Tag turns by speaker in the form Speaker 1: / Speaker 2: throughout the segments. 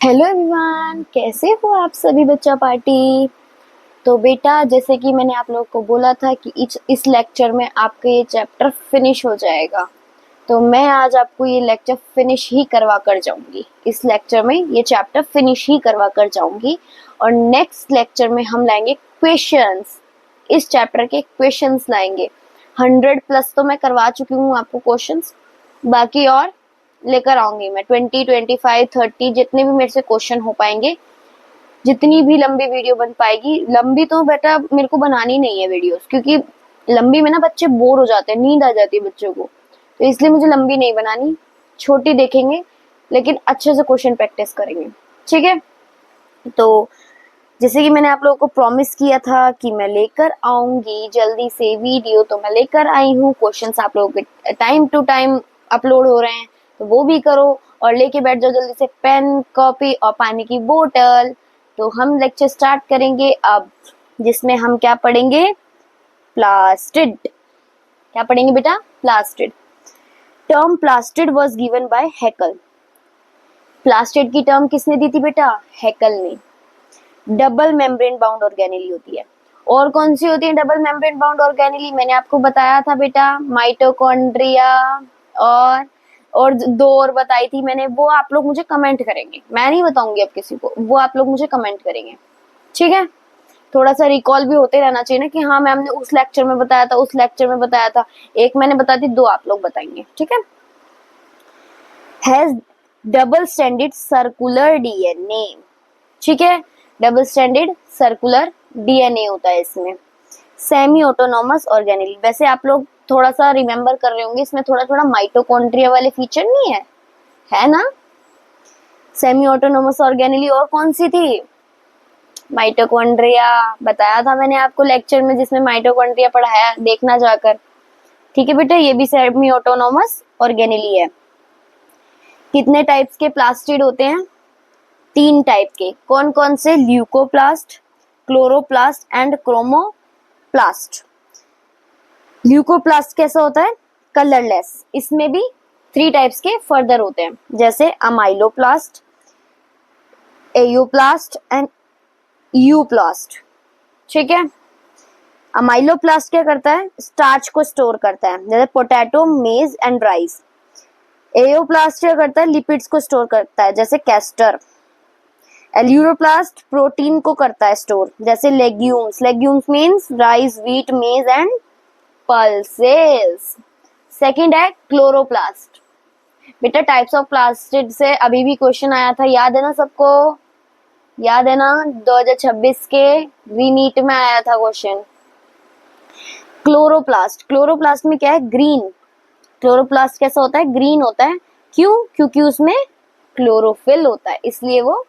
Speaker 1: Hello everyone, कैसे हो आप सभी बच्चा पार्टी। तो बेटा, जैसे कि मैंने आप लोगों को बोला था कि इस लेक्चर में आपका ये चैप्टर फिनिश हो जाएगा। तो मैं आज आपको ये लेक्चर फिनिश ही करवा कर जाऊंगी। इस लेक्चर में ये चैप्टर फिनिश ही करवा कर जाऊंगी और नेक्स्ट लेक्चर में हम लाएंगे क्वेश्चंस। इस चैप्टर के क्वेश्चंस लाएंगे। 100+ तो मैं करवा चुकी हूँ आपको क्वेश्चंस, बाकी और लेकर आऊंगी मैं 20, 25, 30 जितने भी मेरे से क्वेश्चन हो पाएंगे, जितनी भी लंबी वीडियो बन पाएगी। लंबी तो बेटा मेरे को बनानी नहीं है वीडियोस, क्योंकि लंबी में ना बच्चे बोर हो जाते हैं, नींद आ जाती है बच्चों को, तो इसलिए मुझे लंबी नहीं बनानी। छोटी देखेंगे लेकिन अच्छे से क्वेश्चन प्रैक्टिस करेंगे, ठीक है। तो जैसे कि मैंने आप लोगों को प्रॉमिस किया था कि मैं लेकर आऊंगी जल्दी से वीडियो, तो मैं लेकर आई हूँ। क्वेश्चंस आप लोगों के टाइम टू टाइम अपलोड हो रहे हैं, तो वो भी करो और लेके बैठ जाओ जल्दी से पेन, कॉपी और पानी की बोतल। तो हम लेक्चर स्टार्ट करेंगे अब, जिसमें हम क्या पढ़ेंगे? प्लास्टिड। क्या पढ़ेंगे बेटा? Plastid. Term plastid was given by Haeckel. Plastid की टर्म किसने दी थी बेटा? हैकल ने। डबल मेम्ब्रेन बाउंड ऑर्गेनेली होती है। और कौन सी होती है डबल मेम्ब्रेन बाउंड ऑर्गेनेली? मैंने आपको बताया था बेटा, माइटोकॉन्ड्रिया और दो और बताई थी मैंने, वो आप लोग मुझे कमेंट करेंगे, मैं नहीं बताऊंगी अब किसी को, वो आप लोग मुझे कमेंट करेंगे, ठीक है। थोड़ा सा रिकॉल भी होते रहना चाहिए ना कि हाँ मैम ने उस लेक्चर में बताया था, उस लेक्चर में बताया था। एक मैंने बता दी, दो आप लोग बताएंगे, ठीक है। Has double standard circular DNA, ठीक है। डबल स्टैंडर्ड सर्कुलर डीएनए होता है इसमें। सेमी ऑटोनॉमस ऑर्गेनेली, वैसे आप लोग थोड़ा सा रिमेम्बर कर रहे होंगे, इसमें थोड़ा थोड़ा माइटोकॉन्ड्रिया वाले फीचर नहीं है ना? Semi autonomous organelle. और कौन सी थी? माइटोकॉन्ड्रिया। बताया था मैंने आपको लेक्चर में जिसमें माइटोकॉन्ड्रिया पढ़ाया, देखना जाकर, ठीक है बेटा। ये भी सेमी ऑटोनॉमस ऑर्गेनेली है। कितने टाइप्स के प्लास्टिड होते हैं? 3 टाइप के। कौन कौन से? Leucoplast, chloroplast and chromoplast. Leucoplast कैसा होता है? कलरलेस। इसमें भी 3 टाइप्स के फर्दर होते हैं, जैसे अमाइलोप्लास्ट, एयोप्लास्ट एंड यूप्लास्ट, ठीक है। अमाइलोप्लास्ट क्या करता है? स्टार्च को स्टोर करता है, जैसे पोटैटो, मेज एंड राइस। एयोप्लास्ट क्या करता है? लिपिड्स को स्टोर करता है, जैसे कैस्टर। एल्यूरोप्लास्ट प्रोटीन को करता है स्टोर, जैसे legumes. Legumes means rice, wheat, मेज एंड पल्सेस। सेकंड है क्लोरोप्लास्ट। बेटा टाइप्स ऑफ प्लास्टिड से अभी भी क्वेश्चन आया था, याद है ना सबको? याद है ना? 2026 के रीनीट में आया था क्वेश्चन। क्लोरोप्लास्ट। क्लोरोप्लास्ट में क्या है? ग्रीन। क्लोरोप्लास्ट कैसा होता है? ग्रीन होता है। क्यों? क्योंकि उसमें क्लोरोफिल होता है, इसलिए वो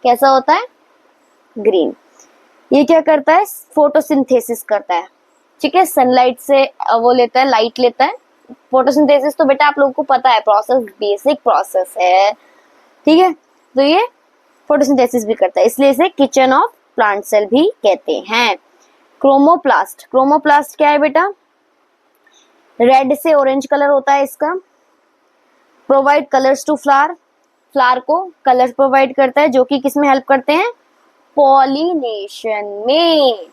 Speaker 1: कैसा होता है? ग्रीन। ये क्या करता है? फोटोसिंथेसिस करता है, ठीक है। सनलाइट से वो लेता है, लाइट लेता है। फोटोसिंथेसिस तो बेटा आप लोगों को पता है, प्रोसेस, बेसिक प्रोसेस है, ठीक है। तो ये फोटोसिंथेसिस भी करता है, इसलिए इसे किचन ऑफ प्लांट सेल भी कहते हैं। क्रोमोप्लास्ट। क्रोमोप्लास्ट क्या है बेटा? रेड से ऑरेंज कलर होता है इसका। Provide colours to flower. Flower को कलर प्रोवाइड करता है, जो कि किस में हेल्प करते हैं? पॉलिनेशन में।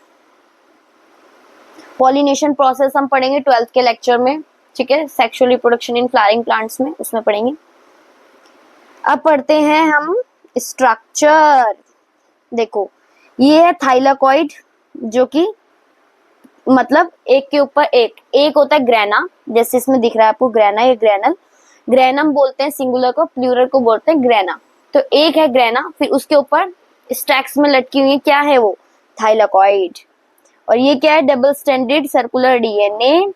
Speaker 1: पॉलिनेशन प्रोसेस हम पढ़ेंगे 12th के लेक्चर में, ठीक है। Sexual reproduction in flowering plants में, उसमें पढ़ेंगे। अब पढ़ते हैं हम स्ट्रक्चर। देखो ये है थाइलाकॉइड, जो कि मतलब एक के ऊपर एक होता है ग्रेना, जैसे इसमें दिख रहा है आपको ग्रेना, ये ग्रेनल। ग्रेनम बोलते हैं सिंगुलर को, प्लूरल को बोलते हैं ग्रेना। तो एक है ग्रेना, फिर उसके ऊपर स्टैक्स में लटकी हुई क्या है? वो थाइलाकॉइड। और ये क्या है? Double standard circular DNA.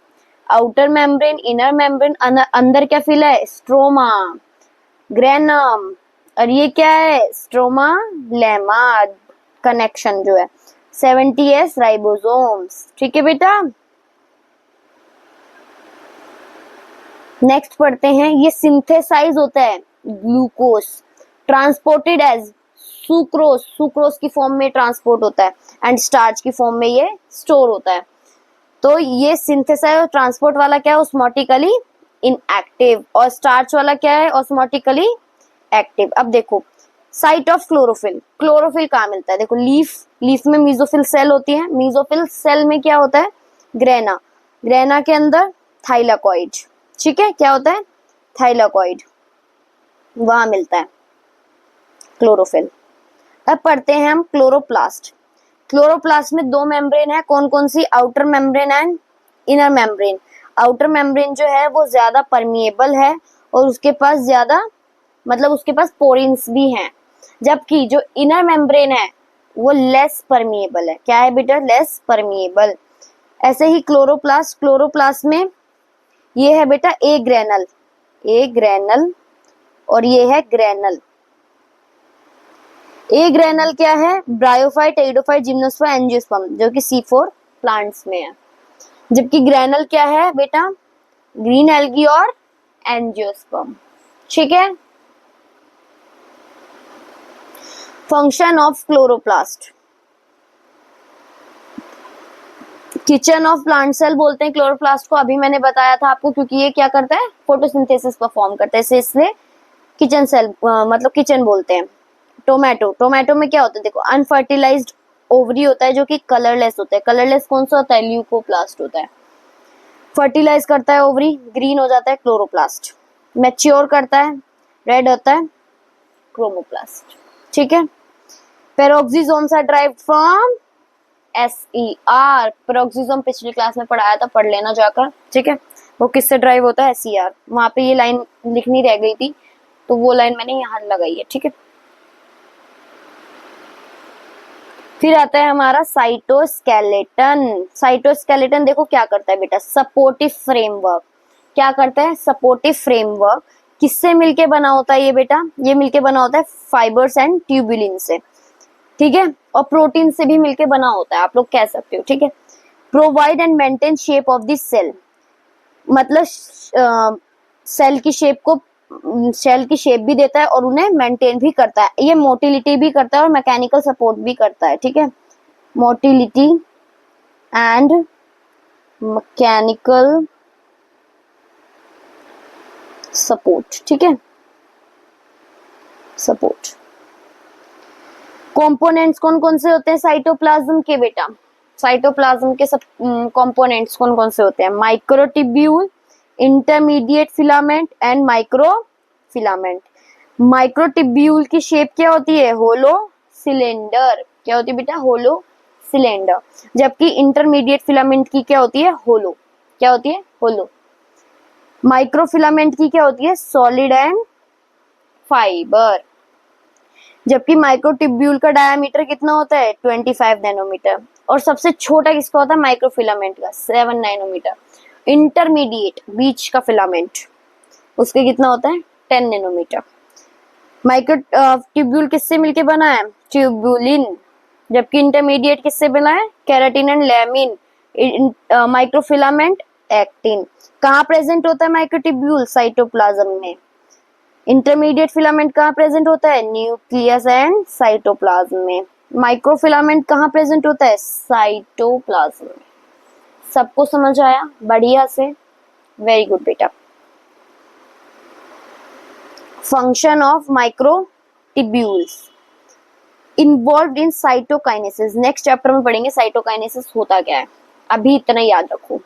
Speaker 1: Outer membrane, inner membrane, अंदर क्या फिल है? Stroma, granum. और ये क्या है? स्ट्रोमा लेमा, कनेक्शन जो है 70S राइबोसोम्स, ठीक है बेटा। नेक्स्ट पढ़ते हैं, ये सिंथेसाइज होता है glucose, transported as sucrose, sucrose की फॉर्म में ट्रांसपोर्ट होता है, एंड स्टार्च की फॉर्म में ये स्टोर होता है। तो ये सिंथेसाइज और ट्रांसपोर्ट वाला क्या है? Osmotically inactive. और स्टार्च वाला क्या है? Osmotically active. अब देखो साइट ऑफ क्लोरोफिल, क्लोरोफिल कहाँ मिलता है? देखो लीफ में मीजोफिल सेल होती है, मीजोफिल सेल में क्या होता है? ग्रेना, ग्रेना के अंदर थाइलाकॉइड, ठीक है, क्या होता है? थाइलाकॉइड, वहां मिलता है क्लोरोफिल। अब पढ़ते हैं हम क्लोरोप्लास्ट। क्लोरोप्लास्ट में दो मेम्ब्रेन है, कौन कौन सी? Outer membrane and inner membrane. Outer membrane जो है वो ज्यादा परमिएबल है और उसके पास ज्यादा मतलब उसके पास पोरिन्स भी हैं, जबकि जो इनर मेम्ब्रेन है वो लेस परमिएबल है। क्या है बेटा? Less permeable. ऐसे ही क्लोरोप्लास्ट, क्लोरोप्लास्ट में ये है बेटा ए ग्रेनल, ए ग्रेनल और ये है ग्रेनल। ए ग्रेनल क्या है? ब्रायोफाइट, टेरिडोफाइट, जिम्नोस्पर्म, एंजियोस्पर्म, जो कि C4 प्लांट्स में है। जबकि ग्रेनल क्या है बेटा? ग्रीन एल्गी और एंजियोस्पर्म, ठीक है। Function of chloroplast, kitchen of plant cell बोलते हैं क्लोरोप्लास्ट को, अभी मैंने बताया था आपको, क्योंकि ये क्या करता है? फोटोसिंथेसिस परफॉर्म करता है, इसलिए किचन सेल मतलब किचन बोलते हैं। टोमेटो, टोमेटो में क्या होता है? देखो अनफर्टिलाइज्ड ओवरी होता है जो कि कलरलेस होता है। कलरलेस कौन सा होता है? ल्यूकोप्लास्ट होता है। फर्टिलाइज करता है ओवरी, ग्रीन हो जाता है क्लोरोप्लास्ट। मैच्योर करता है, रेड होता है क्रोमोप्लास्ट, ठीक है। Peroxisomes are derived from SER। Peroxisome पिछली क्लास में पढ़ाया था, पढ़ लेना जाकर, ठीक है। वो किससे ड्राइव होता है? SER। वहां पे ये लाइन लिखनी रह गई थी तो वो लाइन मैंने यहाँ लगाई है, ठीक है। फिर आता है हमारा साइटोस्केलेटन। साइटोस्केलेटन देखो क्या करता है बेटा? Supportive framework. क्या करता है? Supportive framework. किससे मिलके बना होता है ये बेटा? ये मिलके बना होता है फाइबर्स एंड ट्यूबुलिन से, ठीक है, और प्रोटीन से भी मिलके बना होता है, आप लोग कह सकते हो, ठीक है। Provide and maintain shape of this cell, मतलब सेल की शेप को, सेल की शेप भी देता है और उन्हें मेंटेन भी करता है। ये मोटिलिटी भी करता है और मैकेनिकल सपोर्ट भी करता है, ठीक है। मोटिलिटी एंड मैकेनिकल सपोर्ट, ठीक है, सपोर्ट। कंपोनेंट्स कौन कौन से होते हैं साइटोप्लाज्म के बेटा? साइटोप्लाज्म के सब कंपोनेंट्स कौन कौन से होते हैं? Microtubule, intermediate filament and microfilament. Microtubule की शेप क्या होती है? Hollow cylinder. क्या होती है बेटा? Hollow cylinder. जबकि इंटरमीडिएट फिलामेंट की क्या होती है? होलो। क्या होती है? होलो। माइक्रोफिलामेंट की क्या होती है? Solid and fibre. जबकि माइक्रोट्यूब्यूल का डायामीटर कितना होता है? 25 नैनोमीटर। और सबसे छोटा किसका होता है? माइक्रोफिलामेंट का, 7 नैनोमीटर। इंटरमीडिएट बीच का फिलामेंट, उसके कितना होता है? 10 नैनोमीटर। माइक्रोट्यूब्यूल किससे मिलके बना है? ट्यूबुलिन। जबकि इंटरमीडिएट किससे बना है? Keratin and lamin. Microfilament actin. कहाँ प्रेजेंट होता है माइक्रोट्यूब्यूल? साइटोप्लाज्म में। इंटरमीडिएट फिलामेंट कहाँ प्रेजेंट होता है? न्यूक्लियस एंड साइटोप्लाज्म में। माइक्रोफिलामेंट कहाँ प्रेजेंट होता है? साइटोप्लाज्म में। सबको समझ आया? बढ़िया से, वेरी गुड बेटा। Function of microtubules involved in cytokinesis. Next chapter में पढ़ेंगे साइटोकाइनेसिस होता क्या है, अभी इतना याद रखो।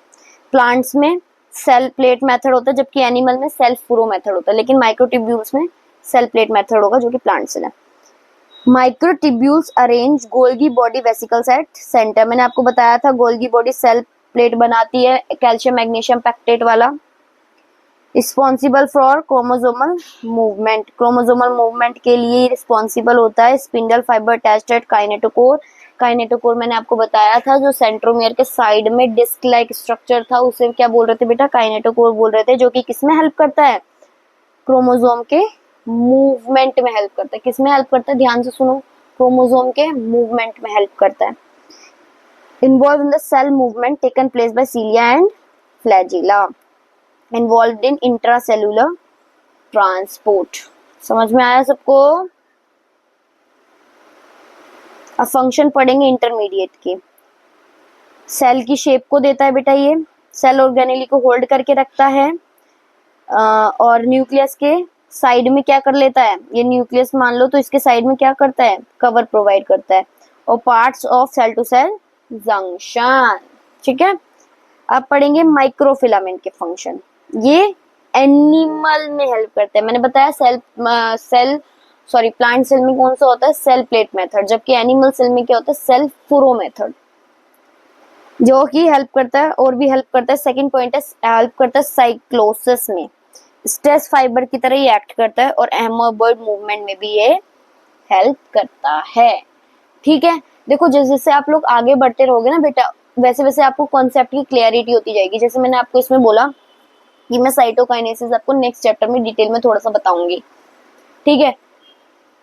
Speaker 1: प्लांट्स में सेल प्लेट मेथड होता है, जबकि एनिमल में सेल फुरो मेथड होता है, लेकिन माइक्रोट्यूब्यूल्स में सेल प्लेट मेथड होगा, जो कि प्लांट सेल है। Microtubules arrange Golgi body vesicles at centre. मैंने आपको बताया था गोल्गी बॉडी सेल प्लेट बनाती है, कैल्शियम मैग्नीशियम पैक्टेट वाला। Responsible for chromosomal movement, chromosomal movement के लिए रिस्पॉन्सिबल होता है। Spindle fibre attached eight kinetochore. Kinetochore मैंने आपको बताया था, जो सेंट्रोमियर के साइड में डिस्क लाइक स्ट्रक्चर था, उसे क्या बोल रहे थे बेटा? काइनेटोकोर बोल रहे थे, जो कि किसमें हेल्प करता है? क्रोमोसोम के मूवमेंट में हेल्प करता है। किसमें हेल्प करता है? ध्यान से सुनो, क्रोमोसोम के मूवमेंट में हेल्प करता है। Involve in the cell movement taken place by cilia and flagella. Involve in intracellular transport. समझ में आया सबको? अब फंक्शन पढ़ेंगे इंटरमीडिएट की। सेल की शेप को देता है बेटा ये, सेल ऑर्गेनेली को होल्ड करके रखता है, और न्यूक्लियस के साइड में क्या कर लेता है, ये न्यूक्लियस मान लो, तो इसके साइड में क्या करता है, कवर प्रोवाइड करता है, और parts of cell to cell junction. ठीक है, अब पढ़ेंगे माइक्रोफिलामेंट के फंक्शन। ये एनिमल में हेल्प करते हैं, मैंने बताया प्लांट सेल में कौन सा होता है, सेल प्लेट मेथड, जबकि एनिमल सेल में क्या होता है, सेल फुरो मेथड, जो कि हेल्प करता है और भी हेल्प करता है। सेकंड पॉइंट है हेल्प करता है साइक्लोसिस में, स्ट्रेस फाइबर की तरह ये एक्ट करता है, और एमोबॉइड मूवमेंट में भी ये हेल्प करता है। ठीक है, देखो जैसे जैसे आप लोग आगे बढ़ते रहोगे ना बेटा, वैसे वैसे आपको कॉन्सेप्ट की क्लियरिटी होती जाएगी। जैसे मैंने आपको इसमें बोला कि मैं साइटोकाइनेसिस आपको नेक्स्ट चैप्टर में डिटेल में थोड़ा सा बताऊंगी। ठीक है,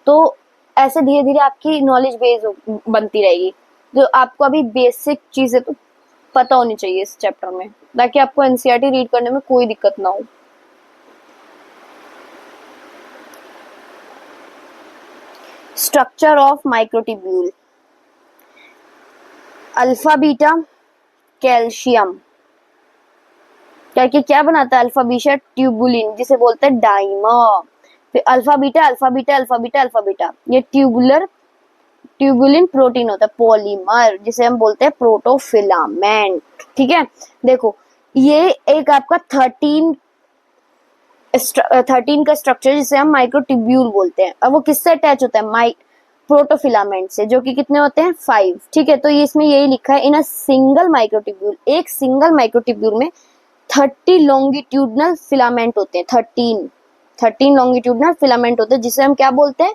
Speaker 1: तो ऐसे धीरे धीरे आपकी नॉलेज बेस बनती रहेगी। जो आपको अभी बेसिक चीजें तो पता होनी चाहिए इस चैप्टर में, ताकि आपको एनसीईआरटी रीड करने में कोई दिक्कत ना हो। Structure of microtubule, alpha beta calcium करके क्या बनाता है, अल्फा बीटा ट्यूबुलिन, जिसे बोलते हैं डाइमर। फिर alpha beta alpha beta alpha beta alpha beta, ये ट्यूबुलिन प्रोटीन होता है, पॉलीमर, जिसे हम बोलते हैं प्रोटोफिलामेंट। ठीक है, देखो ये एक आपका 13 का स्ट्रक्चर जिसे हम माइक्रोट्यूब्यूल बोलते हैं। अब वो किससे अटैच होता है, प्रोटोफिलामेंट से, जो कि कितने होते हैं, 5। ठीक है, तो ये इसमें यही लिखा है, इन अ सिंगल माइक्रोट्यूब्यूल, एक सिंगल माइक्रोट्यूब्यूल में 30 लॉन्गिट्यूडनल फिलामेंट होते हैं। 13 लॉन्गिट्यूडनल फिलामेंट होते हैं, जिसे हम क्या बोलते हैं,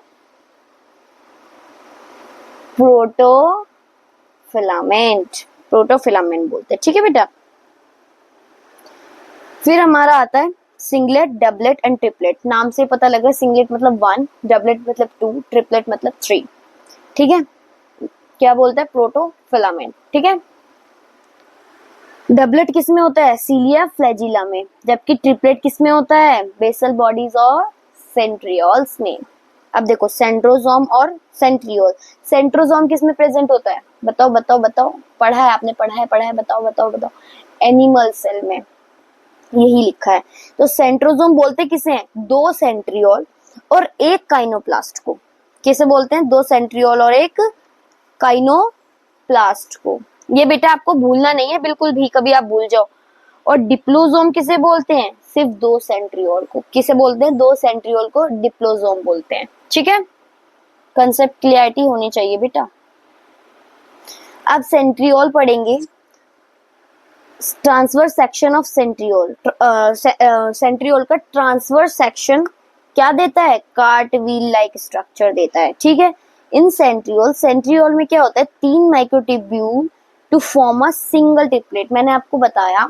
Speaker 1: प्रोटोफिलामेंट बोलते हैं। ठीक है बेटा, फिर हमारा आता है सिंगलेट, डबलेट एंड ट्रिपलेट। नाम से पता लगा, सिंगलेट मतलब 1, डबलेट मतलब 2, ट्रिपलेट मतलब 3। ठीक है, क्या बोलते हैं, प्रोटोफिलामेंट। ठीक है, डबलेट किस में होता है, सीलिया फ्लैजिला में, जबकि ट्रिपलेट किस में होता है, बेसल बॉडीज और सेंट्रियोल्स में। अब देखो सेंट्रोसोम और सेंट्रियोल, सेंट्रोसोम किस में प्रेजेंट होता है, बताओ बताओ बताओ, पढ़ा है आपने, पढ़ा है, बताओ बताओ बताओ, एनिमल सेल में, यही लिखा है। तो सेंट्रोसोम बोलते किसे हैं, 2 सेंट्रियोल और 1 काइनोप्लास्ट को। किसे बोलते हैं, 2 सेंट्रियोल और 1 काइनोप्लास्ट को। ये बेटा आपको भूलना नहीं है बिल्कुल भी, कभी आप भूल जाओ। और डिप्लोसोम किसे बोलते हैं, सिर्फ 2 सेंट्रियोल को। किसे बोलते हैं, 2 सेंट्रियोल को डिप्लोसोम बोलते हैं। ठीक है, कंसेप्ट क्लियरिटी होनी चाहिए बेटा। अब सेंट्रियोल पढ़ेंगे, transverse section of centriole. Centriole का ट्रांसवर्स सेक्शन क्या देता है, कार्ट व्हील लाइक स्ट्रक्चर देता है। ठीक है, इन सेंट्रियोल में क्या होता है, 3 microtubule to form a single triplet. मैंने आपको बताया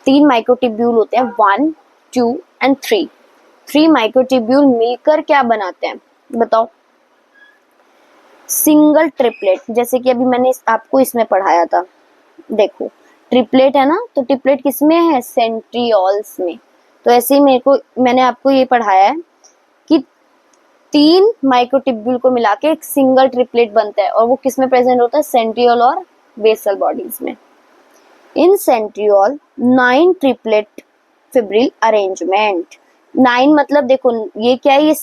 Speaker 1: 3 माइक्रोट्यूब्यूल होते हैं, 1, 2 एंड 3। 3 माइक्रोट्यूब्यूल मिलकर क्या बनाते हैं, बताओ, सिंगल ट्रिपलेट। जैसे कि अभी मैंने आपको इसमें पढ़ाया था, देखो ट्रिपलेट है ना, तो ट्रिपलेट किसमें है, सेंट्रियोल्स में। तो ऐसे ही मैंने आपको ये पढ़ाया है कि 3 माइक्रोट्यूब्यूल को मिला के एक सिंगल ट्रिपलेट बनता है, और वो किसमें प्रेजेंट होता है, सेंट्रियोल और बेसल बॉडीज में। इन सेंट्रियोल 9 ट्रिपलेट फिब्रिल अरेंजमेंट। 9 मतलब देखो ये क्या है,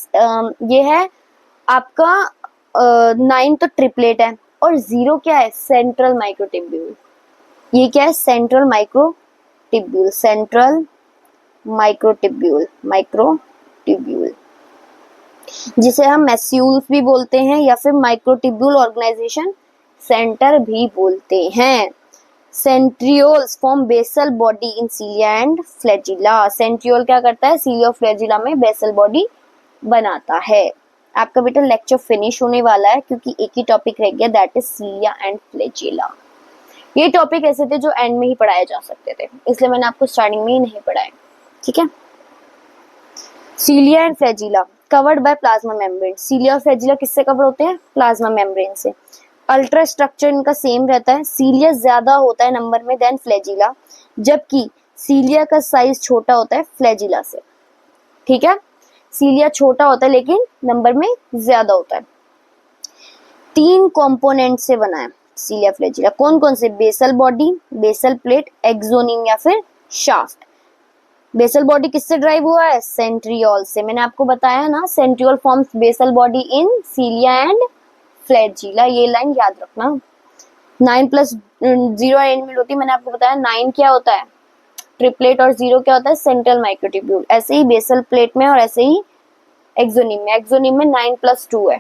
Speaker 1: ये है आपका 9 तो ट्रिपलेट है, और 0 क्या है, सेंट्रल माइक्रोट्यूब्यूल। ये क्या है, सेंट्रल माइक्रोट्यूब्यूल, जिसे हम मैस्यूल्स भी बोलते हैं, या फिर माइक्रोट्यूब्यूल ऑर्गेनाइजेशन सेंटर भी बोलते हैं। Centrioles form basal body in cilia and flagella. Centriole क्या करता है, सीलिया और फ्लैजिला में बेसल बॉडी बनाता है। आपका बेटा लेक्चर फिनिश होने वाला है, क्योंकि एक ही टॉपिक रह गया, दैट इज सीलिया एंड फ्लैजिला। ये टॉपिक ऐसे थे जो एंड में ही पढ़ाए जा सकते थे, इसलिए मैंने आपको स्टार्टिंग में ही नहीं पढ़ाए। ठीक है, cilia and flagella covered by plasma membrane. Cilia और फ्लैजिला किससे कवर होते हैं, प्लाज्मा मेम्ब्रेन से। अल्ट्रा स्ट्रक्चर इनका सेम रहता है, सीलिया ज्यादा होता है नंबर में देन फ्लैजिला, जबकि सीलिया का साइज छोटा होता है फ्लैजिला से। ठीक है, सीलिया छोटा होता है लेकिन नंबर में ज्यादा होता है। 3 कंपोनेंट से बना है सीलिया फ्लैजिला, कौन कौन से, basal body, basal plate, axoneme या फिर शाफ्ट। बेसल बॉडी किससे ड्राइव हुआ है? सेंट्रियोल से। मैंने आपको बताया ना, centriole forms basal body in cilia and flagella, ये लाइन याद रखना। 9+0 अरेंजमेंट होती है, मैंने आपको बताया 9 क्या होता है? ट्रिपलेट, और 0 क्या होता है? Central microtubule. ऐसे ही बेसल प्लेट में और ऐसे ही एक्सोनिम में, एक्सोनिम में 9+2 है,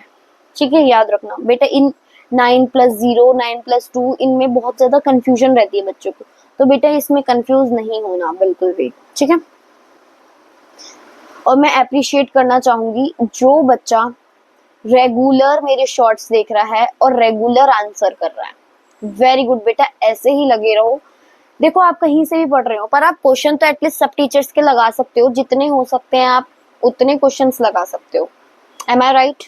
Speaker 1: ठीक है, याद रखना बेटा। इन 9+0, 9+2 इनमें बहुत ज्यादा कंफ्यूजन रहती है बच्चों को, तो बेटा इसमें कंफ्यूज नहीं होना बिल्कुल भी, ठीक है। और मैं अप्रिशिएट करना चाहूंगी जो बच्चा रेगुलर मेरे शॉर्ट्स देख रहा है और रेगुलर आंसर कर रहा है, वेरी गुड बेटा, ऐसे ही लगे रहो। देखो आप कहीं से भी पढ़ रहे हो, पर आप क्वेश्चन तो एटलीस्ट सब टीचर्स के लगा सकते हो, जितने हो सकते हैं आप उतने क्वेश्चंस लगा सकते हो। एम आई राइट?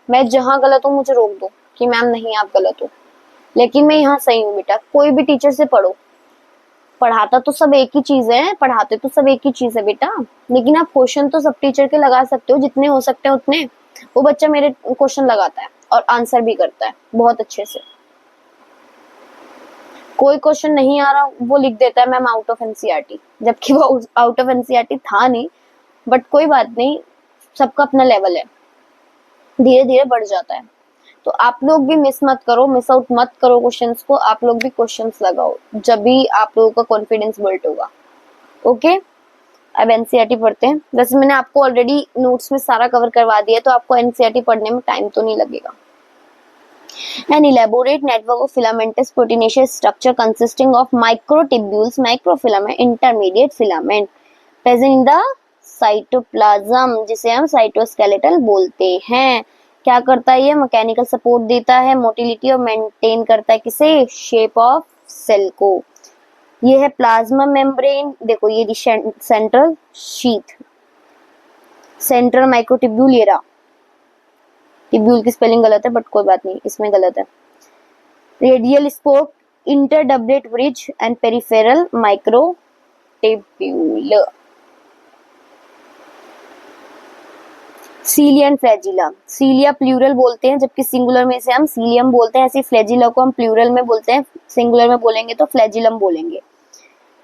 Speaker 1: मैं जहां गलत हूँ मुझे रोक दो कि मैम नहीं आप गलत हो, लेकिन मैं यहाँ सही हूँ बेटा। कोई भी टीचर से पढ़ो, पढ़ाता तो सब एक ही चीज है, पढ़ाते तो सब एक ही चीज है बेटा, लेकिन आप क्वेश्चन तो सब टीचर के लगा सकते हो, जितने हो सकते हैं उतने। वो बच्चा मेरे क्वेश्चन लगाता है और आंसर भी करता है बहुत अच्छे से। कोई क्वेश्चन नहीं आ रहा वो लिख देता है मैम आउट ऑफ एनसीईआरटी, जबकि वो आउट ऑफ एनसीईआरटी था नहीं, बट कोई बात नहीं, सबका अपना लेवल है, धीरे धीरे बढ़ जाता है। तो आप लोग भी मिस मत करो, मिस आउट मत करो क्वेश्चंस को, आप लोग भी क्वेश्चंस लगाओ, जब भी आप लोगों का कॉन्फिडेंस बिल्ड होगा। ओके, अब एनसीईआरटी पढ़ते हैं। वैसे मैंने आपको ऑलरेडी नोट्स में सारा कवर करवा दिया, तो आपको एनसीईआरटी पढ़ने में टाइम तो नहीं लगेगा। An elaborate network of filamentous proteinaceous structure consisting of microtubules, microfilament, intermediate filament present in the cytoplasm, जिसे हम साइटोस्केलेटल बोलते हैं। क्या करता है ये? मैकेनिकल सपोर्ट देता है, मोटिलिटी और मेंटेन करता है किसे? शेप ऑफ सेल को। ये है प्लाज्मा मेम्ब्रेन, देखो ये सेंट्रल शीथ, सेंट्रल माइक्रोट्यूब्यूल, ये रहा। ट्यूब्यूल की स्पेलिंग गलत है बट कोई बात नहीं, इसमें गलत है। Radial spoke, interdoublet bridge and peripheral microtubule. Cilia and flagella, cilia plural बोलते हैं, जबकि सिंगुलर में से हम सीलियम बोलते हैं, ऐसे फ्लैजिला को हम प्लूरल में बोलते हैं, सिंगुलर में बोलेंगे तो फ्लैजिलम बोलेंगे।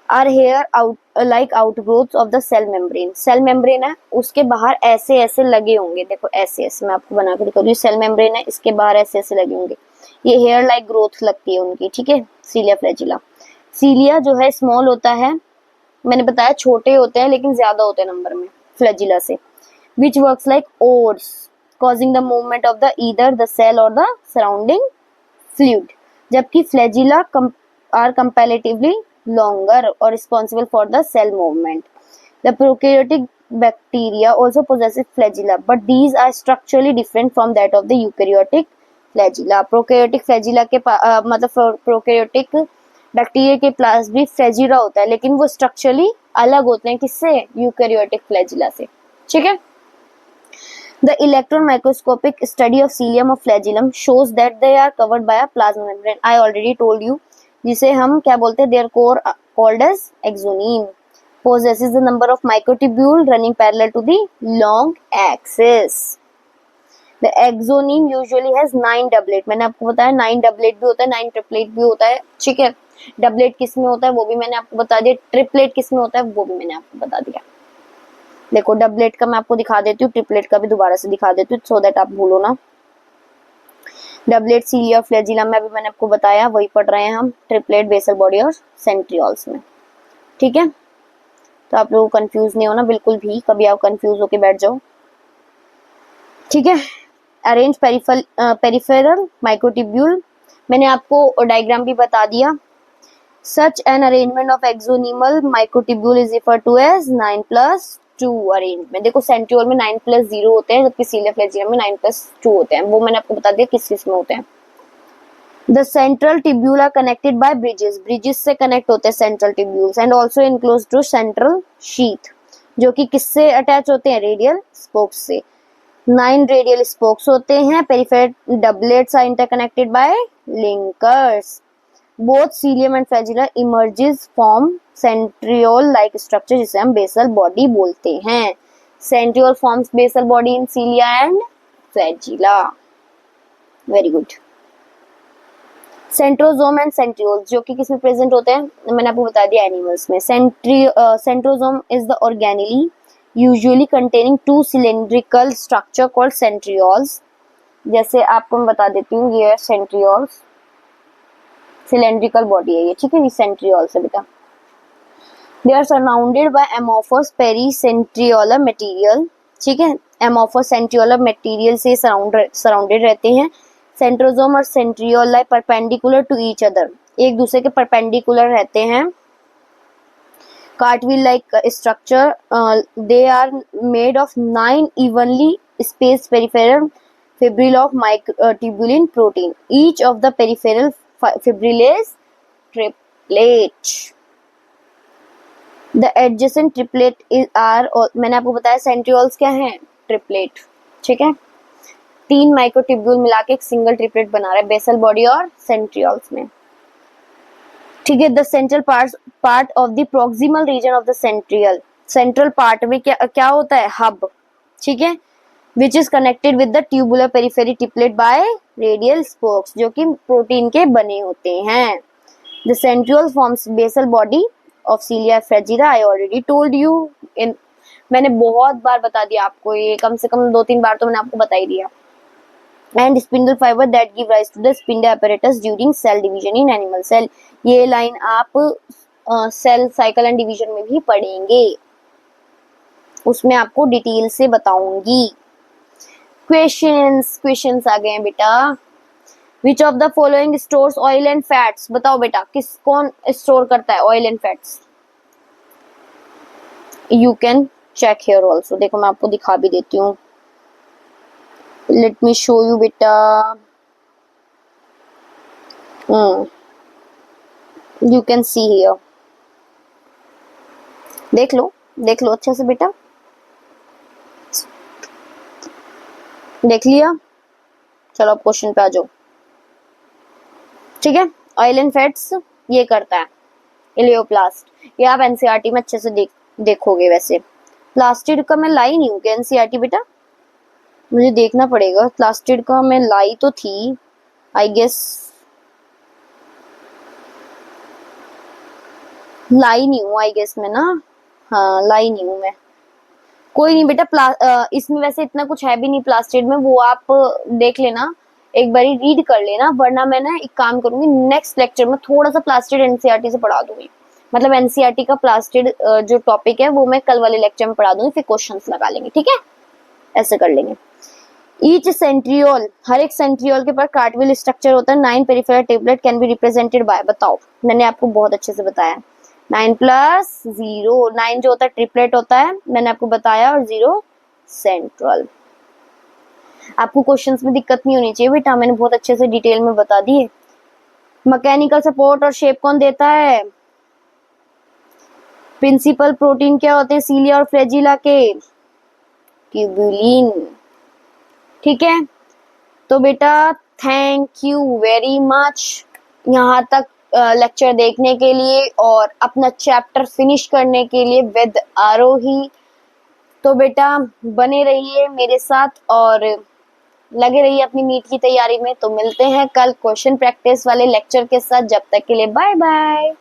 Speaker 1: Are hair out like outgrowths of the cell membrane, cell membrane है उसके बाहर ऐसे ऐसे लगे होंगे, देखो ऐसे ऐसे, मैं आपको बना के दिखा दूं, सेल मेम्ब्रेन है इसके बाहर ऐसे ऐसे लगे होंगे, ये हेयर लाइक ग्रोथ लगती है उनकी, ठीक है। सीलिया फ्लैजिला। सीलिया जो है स्मॉल होता है, मैंने बताया छोटे होते हैं लेकिन ज्यादा होते हैं नंबर में फ्लैजिला से, which works like oars causing the movement of the either the cell or the surrounding fluid, जबकि flagella are comparatively longer or responsible for the cell movement. The prokaryotic bacteria also possesses flagella, but these are structurally different from that of the eukaryotic flagella. Prokaryotic flagella के मतलब prokaryotic bacteria के पास भी flagella होता है, लेकिन वो structurally अलग होते हैं किससे? यूकैरियोटिक फ्लैजिला से, ठीक है। The electron microscopic study of cilium or flagellum shows that they are covered by a plasma membrane. I already told you, जिसे हम क्या बोलते हैं? Their core called as exonym. Possesses the number of microtubule running parallel to the long axis. The exonym usually has 9 doublet. मैंने आपको बताया 9 doublet भी होता है, 9 triplet भी होता है, ठीक है। डबलेट किस में होता है वो भी मैंने आपको बता दिया, ट्रिपलेट किस में होता है वो भी मैंने आपको बता दिया। देखो डबलेट का मैं आपको दिखा देती हूँ, ट्रिपलेट का भी दोबारा से दिखा देती हूँ, सो दैट आप भूलो ना। डबलेट सीलिया और फ्लैजिला में अभी मैंने आपको बताया, वही पढ़ रहे हैं हम, ट्रिपलेट बेसल बॉडी और सेंट्रियोल्स में, ठीक है। तो आप लोग कंफ्यूज नहीं होना बिल्कुल भी, कभी आप कंफ्यूज होके बैठ जाओ, ठीक है। अरेंज पेरिफेरल माइक्रोट्यूब्यूल, मैंने आपको डायग्राम भी बता दिया। Such an arrangement of axonal microtubule is referred to as 9+2 arrangement. देखो सेंट्रियोल में 9+0 होते हैं, जबकि सीलिया फ्लैजिला में 9+2 होते हैं, वो मैंने आपको बता दिया किस किस में होते हैं। The central tubule are connected by bridges. Bridges से कनेक्ट होते हैं central tubules and also enclosed to central sheath, जो कि किससे अटैच होते हैं? रेडियल स्पोक्स से। 9 रेडियल स्पोक्स होते हैं। Peripheral doublets are interconnected by linkers. Both cilium and flagella emerges from centriole like structure, जिसे हम basal body बोलते हैं। Centriole forms basal body in cilia and flagella. Very good. Centrosome and centrioles जो कि किसमें present होते हैं, मैंने आपको बता दिया एनिमल्स में। Centrosome is the organelle usually containing two cylindrical structure called centrioles. जैसे आपको मैं बता देती हूँ, ये है सेंट्रियोल्स, सिलेंड्रिकल बॉडी है ये, ठीक है, ये सेंट्रियोल्स है बेटा। They are surrounded by amorphous pericentriolar material, ठीक है, एमोफस सेंट्रियोलर मटेरियल से सराउंडेड रहते हैं। सेंट्रोजोम और centriole lie perpendicular to each other, एक दूसरे के परपेंडिकुलर रहते हैं। Cartwheel like structure, they are made of 9 evenly spaced peripheral fibril of microtubulin protein. Each of the peripheral fibril is triplet. The adjacent triplet are, मैंने आपको बताया centrioles क्या है, ट्रिपलेट, ठीक है, 3 माइक्रोट्यूब्यूल मिला के एक सिंगल ट्रिपलेट बना रहा है बेसल बॉडी और सेंट्रियोल्स में, ठीक है। The central part of the proximal region of the centriole, central part में क्या होता है, हब, ठीक है, which is connected with the tubular periphery triplet by radial spokes, जो कि प्रोटीन के बने होते हैं। The centriole forms basal body of Cilia fragile. I already told you in, मैंने बहुत बार बता दिया आपको, ये कम से कम 2-3 बार तो मैंने आपको बता ही दिया। And spindle fiber that give rise to the spindle apparatus during cell division in animal cell. ये लाइन आप सेल साइकिल एंड डिवीजन में भी पढ़ेंगे, उसमें आपको डिटेल से बताऊंगी। क्वेश्चंस आ गए हैं बेटा। Which of the following stores oil and fats, बताओ बेटा कौन स्टोर करता है oil and fats. You can check here also, देखो मैं आपको दिखा भी देती हूँ, लेट मी शो यू बेटा। यू कैन सी हियर, देख लो अच्छे से बेटा, देख लिया, चलो अब क्वेश्चन पे आ जाओ, ठीक है। ऑयल एंड फैट्स ये करता है इलियोप्लास्ट, ये आप एनसीईआरटी में अच्छे से देखोगे। वैसे प्लास्टिड का मैं लाई नहीं हूँ क्या एनसीईआरटी बेटा, मुझे देखना पड़ेगा, प्लास्टिड का मैं लाई तो थी आई गेस, लाई नहीं हूँ आई गेस मैं ना, हाँ लाई नहीं हूँ मैं, कोई नहीं बेटा। इसमें वैसे इतना कुछ है भी नहीं प्लास्टिड में, वो आप देख लेना, एक बारी रीड कर लेना, वरना मैं ना एक काम करूंगी, नेक्स्ट लेक्चर में थोड़ा सा प्लास्टिड एनसीईआरटी से पढ़ा दूंगी, मतलब एनसीईआरटी का प्लास्टिड जो टॉपिक है वो मैं कल वाले लेक्चर में पढ़ा दूंगी, फिर क्वेश्चंस लगा लेंगे, ठीक है, ऐसे कर लेंगे। ईच सेंट्रियोल, हर एक सेंट्रियोल के पास कार्टविल स्ट्रक्चर होता है। 9 peripheral triplet can be represented by, बताओ, मैंने आपको बहुत अच्छे से बताया, 9 + 0, 9 जो होता है ट्रिपलेट होता है, मैंने आपको बताया, और 0 सेंट्रल। आपको क्वेश्चंस में दिक्कत नहीं होनी चाहिए बेटा, मैंने बहुत अच्छे से डिटेल में बता दिए। मैकेनिकल सपोर्ट और शेप कौन देता है, प्रिंसिपल प्रोटीन क्या होते हैं सीलिया और फ्लैजिला के, ट्यूबुलिन, ठीक है। तो बेटा थैंक यू वेरी मच यहाँ तक लेक्चर देखने के लिए और अपना चैप्टर फिनिश करने के लिए विद आरोही। तो बेटा बने रहिए मेरे साथ और लगे रहिए अपनी नीट की तैयारी में। तो मिलते हैं कल क्वेश्चन प्रैक्टिस वाले लेक्चर के साथ, जब तक के लिए बाय बाय।